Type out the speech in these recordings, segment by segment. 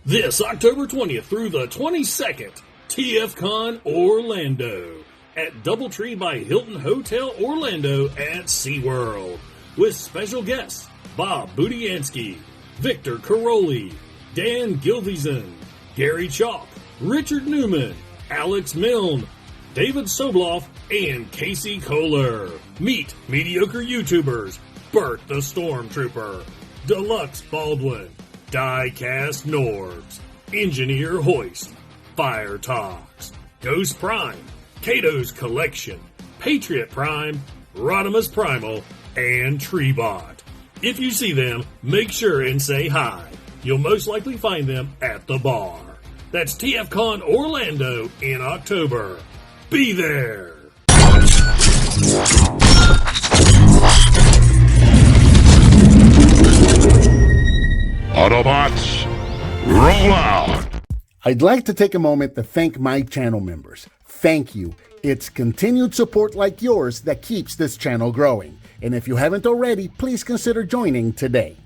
This October 20th through the 22nd, TFCon Orlando at Doubletree by Hilton Hotel Orlando at SeaWorld with special guests Bob Budiansky, Victor Caroli, Dan Gilvison, Gary Chalk, Richard Newman, Alex Milne, David Sobloff, and Casey Kohler. Meet mediocre YouTubers Bert the Stormtrooper, Deluxe Baldwin, Diecast Norbs, Engineer Hoist, Fire Talks, Ghost Prime, Cato's Collection, Patriot Prime, Rodimus Primal, and Treebot. If you see them, make sure and say hi. You'll most likely find them at the bar. That's TFCon Orlando in October. Be there! Autobots, roll out! I'd like to take a moment to thank my channel members. Thank you. It's continued support like yours that keeps this channel growing. And if you haven't already, please consider joining today.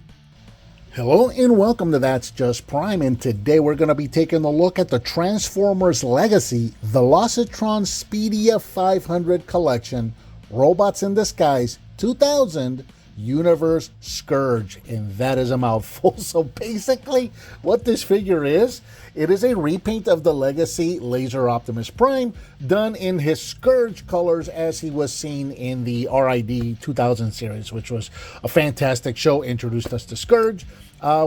Hello and welcome to That's Just Prime, and today we're going to be taking a look at the Transformers Legacy Velocitron Speedia 500 Collection Robots in Disguise 2000 Universe SCOURGE, and that is a mouthful. So basically what this figure is, it is a repaint of the Legacy Laser Optimus Prime done in his Scourge colors as he was seen in the RID 2000 series, which was a fantastic show, introduced us to Scourge,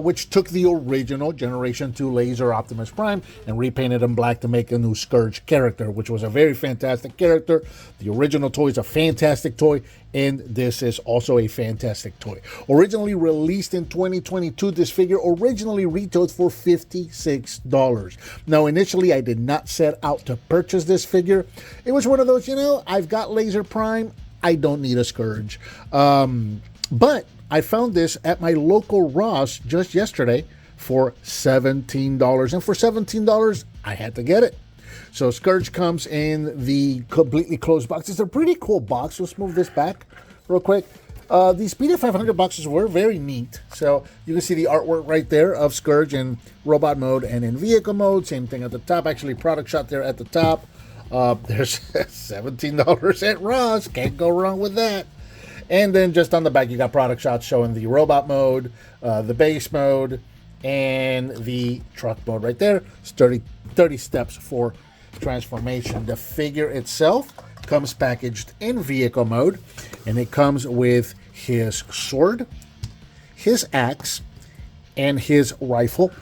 which took the original Generation 2 Laser Optimus Prime and repainted him black to make a new Scourge character, which was a very fantastic character. The original toy is a fantastic toy, and this is also a fantastic toy. Originally released in 2022, this figure originally retailed for $56. Now, initially, I did not set out to purchase this figure. It was one of those, I've got Laser Prime, I don't need a Scourge. But I found this at my local Ross just yesterday for $17. And for $17, I had to get it. So Scourge comes in the completely closed box. It's a pretty cool box. Let's move this back real quick. These Speedia 500 boxes were very neat. So you can see the artwork right there of Scourge in robot mode and in vehicle mode. Same thing at the top. Actually, product shot there at the top. There's $17 at Ross. Can't go wrong with that. And then just on the back, you got product shots showing the robot mode, the base mode, and the truck mode right there. It's 30 steps for transformation. The figure itself comes packaged in vehicle mode, and it comes with his sword, his axe, and his rifle.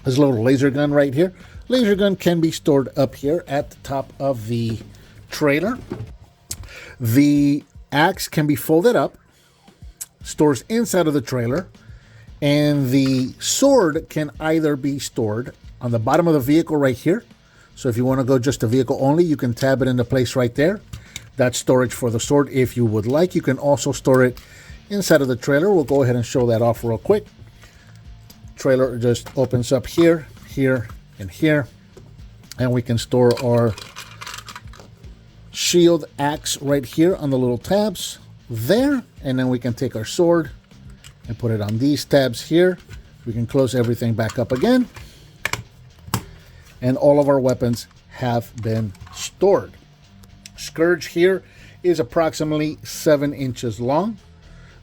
His little laser gun right here. Laser gun can be stored up here at the top of the trailer. The axe can be folded up, stores inside of the trailer, and the sword can either be stored on the bottom of the vehicle right here. So if you want to go just a vehicle only, you can tab it into place right there. That's storage for the sword if you would like. You can also store it inside of the trailer. We'll go ahead and show that off real quick. Trailer just opens up here, here, and here, and we can store our shield axe right here on the little tabs there, and then we can take our sword and put it on these tabs here. We can close everything back up again, and all of our weapons have been stored. Scourge here is approximately 7 inches long.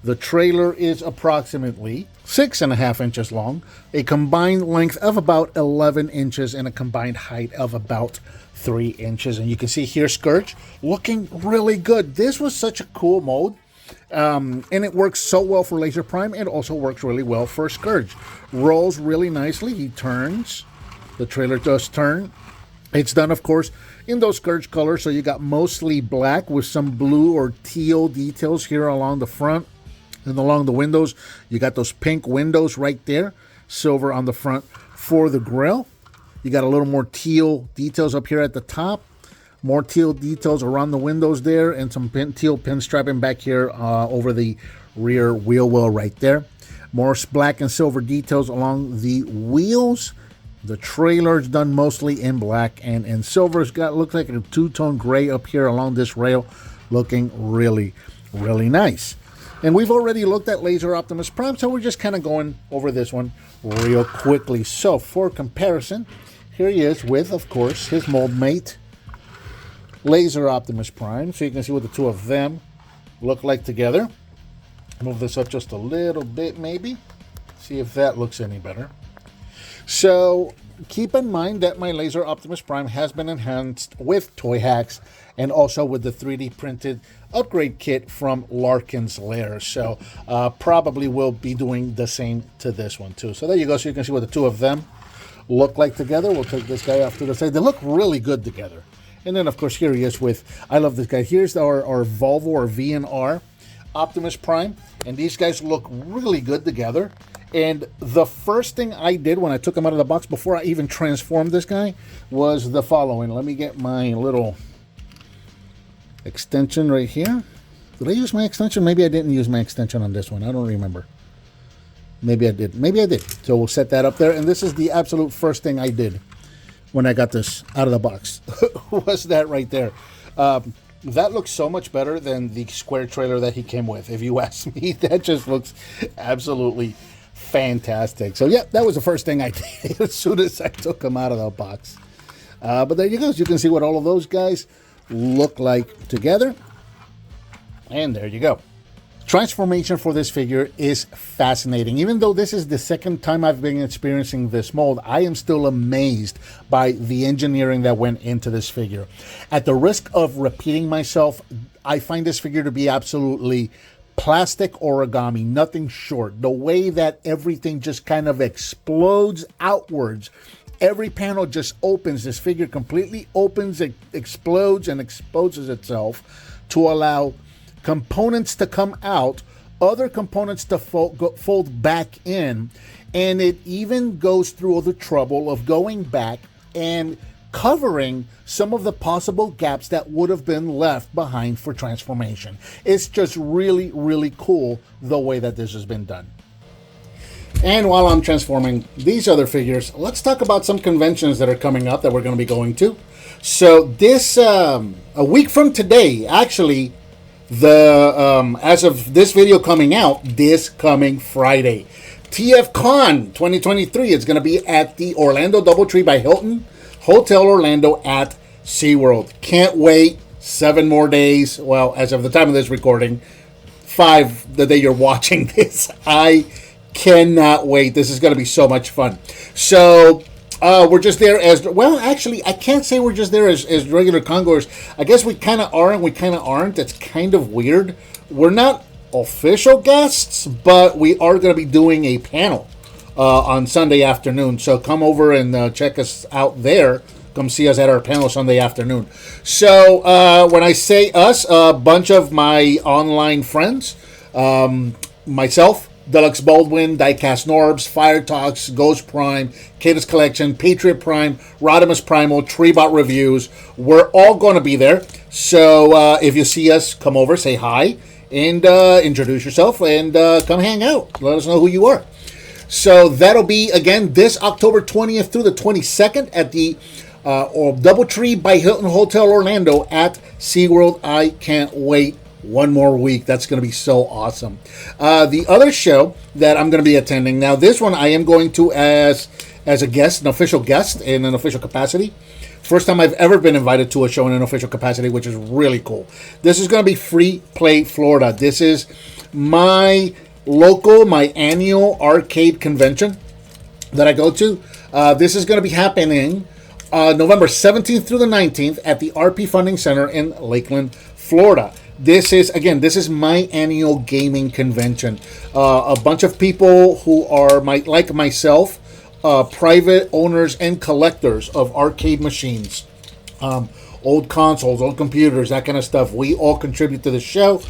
The trailer is approximately 6.5 inches long, a combined length of about 11 inches, and a combined height of about 3 inches. And you can see here Scourge looking really good. This was such a cool mode, and it works so well for Laser Prime. It also works really well for Scourge. Rolls really nicely. He turns. The trailer does turn. It's done, of course, in those Scourge colors. So you got mostly black with some blue or teal details here along the front. And along the windows, you got those pink windows right there. Silver on the front for the grille. You got a little more teal details up here at the top. More teal details around the windows there. And some teal pinstriping back here over the rear wheel well right there. More black and silver details along the wheels. The trailer's done mostly in black and in silver. It's got, looks like a two-tone gray up here along this rail. Looking really, really nice. And we've already looked at Laser Optimus Prime, so we're just kind of going over this one real quickly. So, for comparison, here he is with, of course, his mold mate, Laser Optimus Prime. So you can see what the two of them look like together. Move this up just a little bit, maybe. See if that looks any better. So keep in mind that my Laser Optimus Prime has been enhanced with toy hacks and also with the 3D printed upgrade kit from Larkin's Lair. So probably will be doing the same to this one too. So there you go. So you can see what the two of them look like together. We'll take this guy off to the side. They look really good together. And then, of course, here he is with, I love this guy. Here's our Volvo or VNR Optimus Prime. And these guys look really good together. And the first thing I did when I took him out of the box before I even transformed this guy was the following. Let me get my little extension right here. Did I use my extension? Maybe I didn't use my extension on this one. I don't remember. Maybe I did. Maybe I did. So we'll set that up there. And this is the absolute first thing I did when I got this out of the box. Was that right there. That looks so much better than the square trailer that he came with. If you ask me, that just looks absolutely fantastic. So yeah, that was the first thing I did as soon as I took him out of the box. But there you go. You can see what all of those guys look like together. And there you go. Transformation for this figure is fascinating. Even though this is the second time I've been experiencing this mold, I am still amazed by the engineering that went into this figure. At the risk of repeating myself, I find this figure to be absolutely plastic origami, nothing short. The way that everything just kind of explodes outwards. Every panel just opens. This figure completely opens, it explodes, and exposes itself to allow components to come out, other components to fold back in, and it even goes through all the trouble of going back and covering some of the possible gaps that would have been left behind for transformation. It's just really, really cool the way that this has been done. And while I'm transforming these other figures, let's talk about some conventions that are coming up that we're going to be going to. So this, a week from today, actually, as of this video coming out, this coming Friday, TFCon 2023 is going to be at the Orlando DoubleTree by Hilton Hotel Orlando at SeaWorld. Can't wait. 7 more days. Well, as of the time of this recording, 5 the day you're watching this. I cannot wait. This is going to be so much fun. So we're just there as, well, actually, I can't say we're just there as regular congoers. I guess we kind of are and we kind of aren't. It's kind of weird. We're not official guests, but we are going to be doing a panel on Sunday afternoon. So come over and check us out there. Come see us at our panel Sunday afternoon. So when I say us, a bunch of my online friends, myself, Deluxe Baldwin, Diecast Norbs, Fire Talks, Ghost Prime, Cadus Collection, Patriot Prime, Rodimus Primal, Treebot Reviews. We're all going to be there. So if you see us, come over, say hi, and introduce yourself, and come hang out. Let us know who you are. So that'll be, again, this October 20th through the 22nd at the DoubleTree by Hilton Hotel Orlando at SeaWorld. I can't wait. One more week. That's going to be so awesome. The other show that I'm going to be attending, now this one I am going to as a guest, an official guest in an official capacity. First time I've ever been invited to a show in an official capacity, which is really cool. This is going to be Free Play Florida. This is my annual arcade convention that I go to. This is going to be happening November 17th through the 19th at the RP Funding Center in Lakeland, Florida. This is my annual gaming convention. A bunch of people who are like myself, private owners and collectors of arcade machines, old consoles, old computers, that kind of stuff. We all contribute to the show.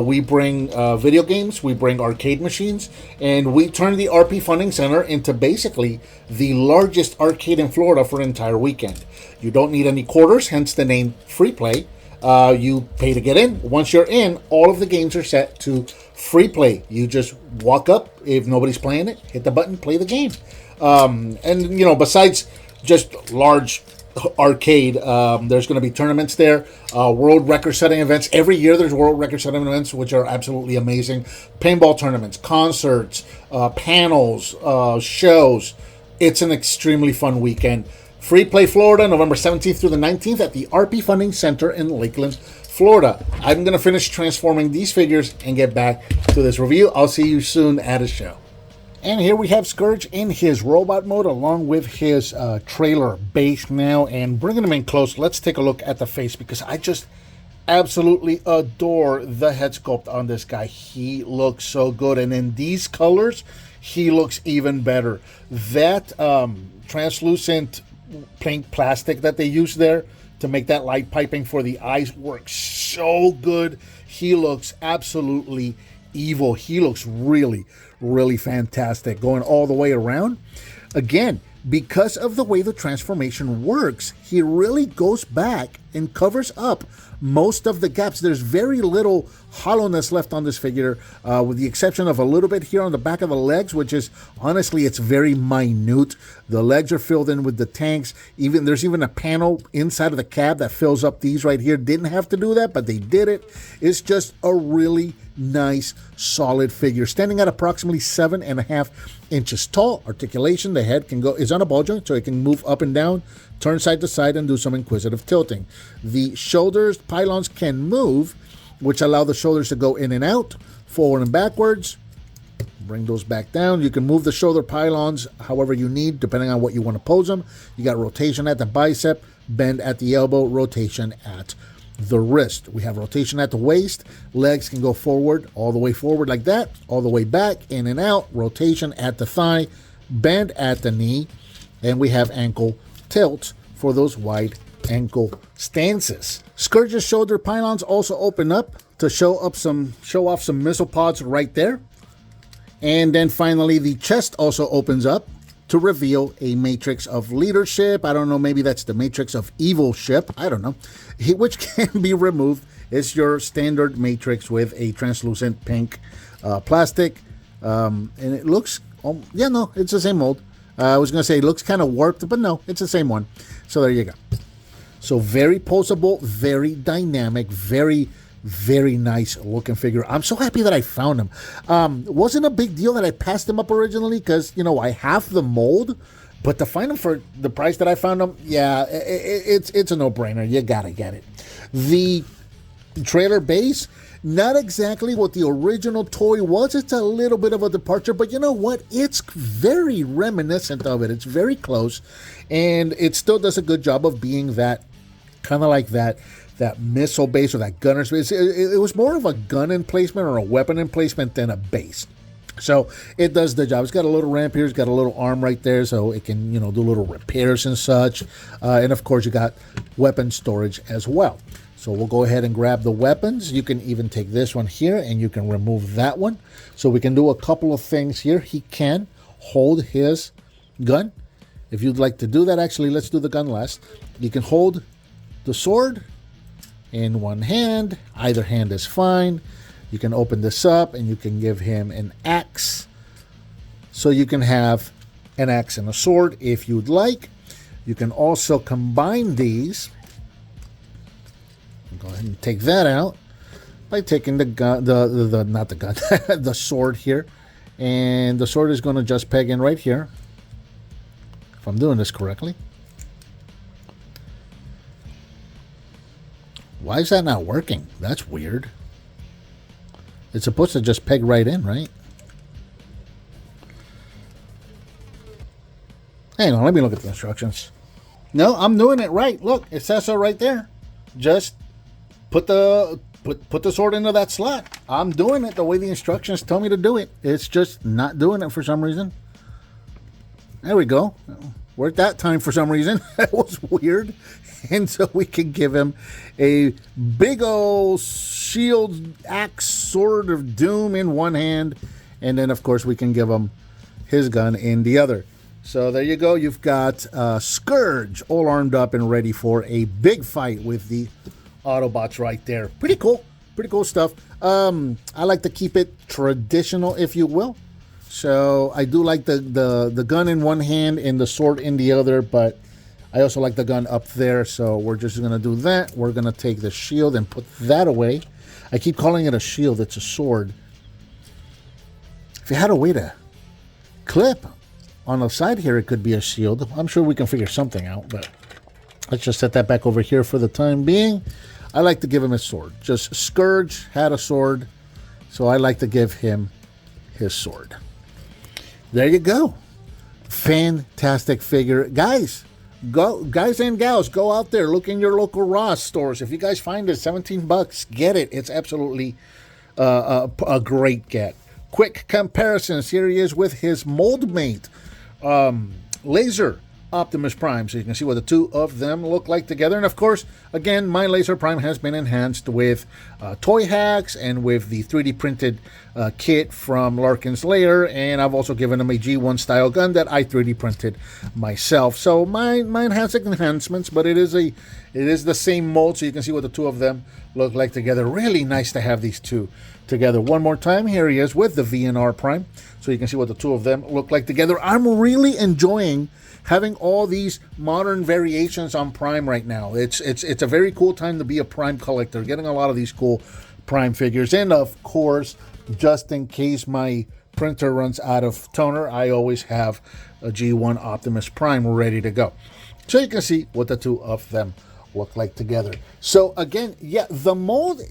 We bring video games, we bring arcade machines, and we turn the RP Funding Center into basically the largest arcade in Florida for an entire weekend. You don't need any quarters, hence the name Free Play. You pay to get in. Once you're in, all of the games are set to free play. You just walk up. If nobody's playing it, hit the button, play the game. And, besides just large arcade. There's going to be tournaments there, world record setting events. Every year there's world record setting events, which are absolutely amazing. Paintball tournaments, concerts, panels, shows. It's an extremely fun weekend. Free Play Florida, November 17th through the 19th at the RP Funding Center in Lakeland, Florida. I'm going to finish transforming these figures and get back to this review. I'll see you soon at a show. And here we have Scourge in his robot mode along with his trailer base now. And bringing him in close, let's take a look at the face because I just absolutely adore the head sculpt on this guy. He looks so good. And in these colors, he looks even better. That translucent pink plastic that they use there to make that light piping for the eyes works so good. He looks absolutely evil. He looks really fantastic going all the way around. Again, because of the way the transformation works, he really goes back and covers up most of the gaps. There's very little hollowness left on this figure, with the exception of a little bit here on the back of the legs, which is, honestly, it's very minute. The legs are filled in with the tanks. There's even a panel inside of the cab that fills up these right here. Didn't have to do that, but they did it. It's just a really nice, solid figure, standing at approximately 7.5 inches tall. Articulation, the head is on a ball joint, so it can move up and down, turn side to side, and do some inquisitive tilting. The shoulders, pylons can move, which allow the shoulders to go in and out, forward and backwards. Bring those back down. You can move the shoulder pylons however you need, depending on what you want to pose them. You got rotation at the bicep, bend at the elbow, rotation at the wrist. We have rotation at the waist. Legs can go forward, all the way forward like that, all the way back, in and out. Rotation at the thigh, bend at the knee, and we have ankle tilts for those wide ankle stances. Scourge's shoulder pylons also open up to show off some missile pods right there. And then finally, the chest also opens up to reveal a matrix of leadership. I don't know, maybe that's the matrix of evil ship. I don't know. Which can be removed. It's your standard matrix with a translucent pink plastic. And it looks, it's the same mold. I was going to say it looks kind of warped, but no, it's the same one. So there you go. So very poseable, very dynamic, very nice looking figure. I'm so happy that I found him. Wasn't a big deal that I passed him up originally because, I have the mold, but to find him for the price that I found him, yeah, it's a no-brainer. You gotta get it. The trailer base, not exactly what the original toy was. It's a little bit of a departure, but you know what? It's very reminiscent of it. It's very close, and it still does a good job of being that kind of like that missile base or that gunner's base. It was more of a gun emplacement or a weapon emplacement than a base. So it does the job. It's got a little ramp here. It's got a little arm right there, so it can, do little repairs and such. And of course, you got weapon storage as well. So we'll go ahead and grab the weapons. You can even take this one here, and you can remove that one. So we can do a couple of things here. He can hold his gun. If you'd like to do that, actually, let's do the gun last. You can hold the sword in one hand. Either hand is fine. You can open this up and you can give him an axe. So you can have an axe and a sword if you'd like. You can also combine these. Go ahead and take that out by taking the gun, not the gun, the sword here. And the sword is going to just peg in right here, if I'm doing this correctly. Why is that not working? That's weird. It's supposed to just peg right in, right? Hang on, let me look at the instructions. No, I'm doing it right. Look, it says so right there. Just put the sword into that slot. I'm doing it the way the instructions tell me to do it. It's just not doing it for some reason. There we go. Worked that time for some reason. That was weird. And so we can give him a big old shield axe sword of doom in one hand. And then, of course, we can give him his gun in the other. So there you go. You've got Scourge all armed up and ready for a big fight with the Autobots right there. Pretty cool. Pretty cool stuff. I like to keep it traditional, if you will. So I do like the gun in one hand and the sword in the other, but I also like the gun up there, so we're just going to do that. We're going to take the shield and put that away. I keep calling it a shield. It's a sword. If you had a way to clip on the side here, it could be a shield. I'm sure we can figure something out, but let's just set that back over here for the time being. I like to give him his sword. Just Scourge had a sword, so I like to give him his sword. There you go. Fantastic figure. Guys and gals, go out there. Look in your local Ross stores. If you guys find it, $17, get it. It's absolutely a great get. Quick comparisons. Here he is with his mold mate, Laser Optimus Prime. So you can see what the two of them look like together. And of course, again, my Laser Prime has been enhanced with toy hacks and with the 3D printed kit from Larkin's Lair. And I've also given him a G1 style gun that I 3D printed myself. So mine has enhancements, but it is the same mold. So you can see what the two of them look like together. Really nice to have these two together. One more time, here he is with the VNR Prime. So you can see what the two of them look like together. I'm really enjoying having all these modern variations on Prime right now. It's a very cool time to be a Prime collector, getting a lot of these cool Prime figures. And of course, just in case my printer runs out of toner, I always have a G1 Optimus Prime ready to go. So you can see what the two of them look like together. So again, yeah, the mold,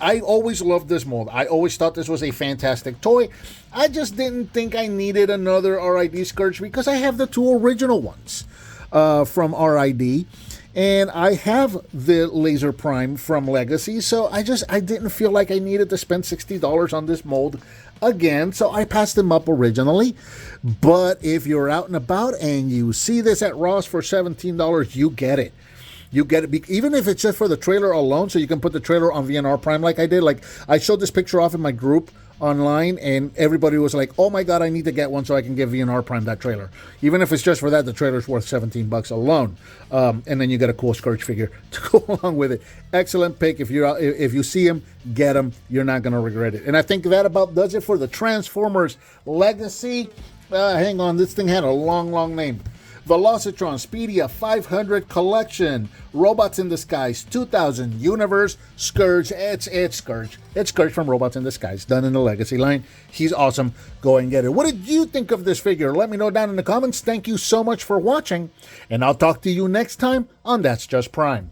I always loved this mold. I always thought this was a fantastic toy. I just didn't think I needed another RID Scourge because I have the two original ones from RID, and I have the Laser Prime from Legacy, so I didn't feel like I needed to spend $60 on this mold again, so I passed them up originally. But if you're out and about and you see this at Ross for $17, you get it. You get it, even if it's just for the trailer alone, so you can put the trailer on VNR Prime like I did. Like, I showed this picture off in my group online, and everybody was like, oh my god, I need to get one so I can give VNR Prime that trailer. Even if it's just for that, the trailer's worth $17 alone. And then you get a cool Scourge figure to go along with it. Excellent pick. If you see him, get him. You're not going to regret it. And I think that about does it for the Transformers Legacy. Hang on, this thing had a long name. Velocitron Speedia 500 Collection, Robots in Disguise 2000, Universe Scourge. It's Scourge. It's Scourge from Robots in Disguise, done in the Legacy line. He's awesome. Go and get it. What did you think of this figure? Let me know down in the comments. Thank you so much for watching, and I'll talk to you next time on That's Just Prime.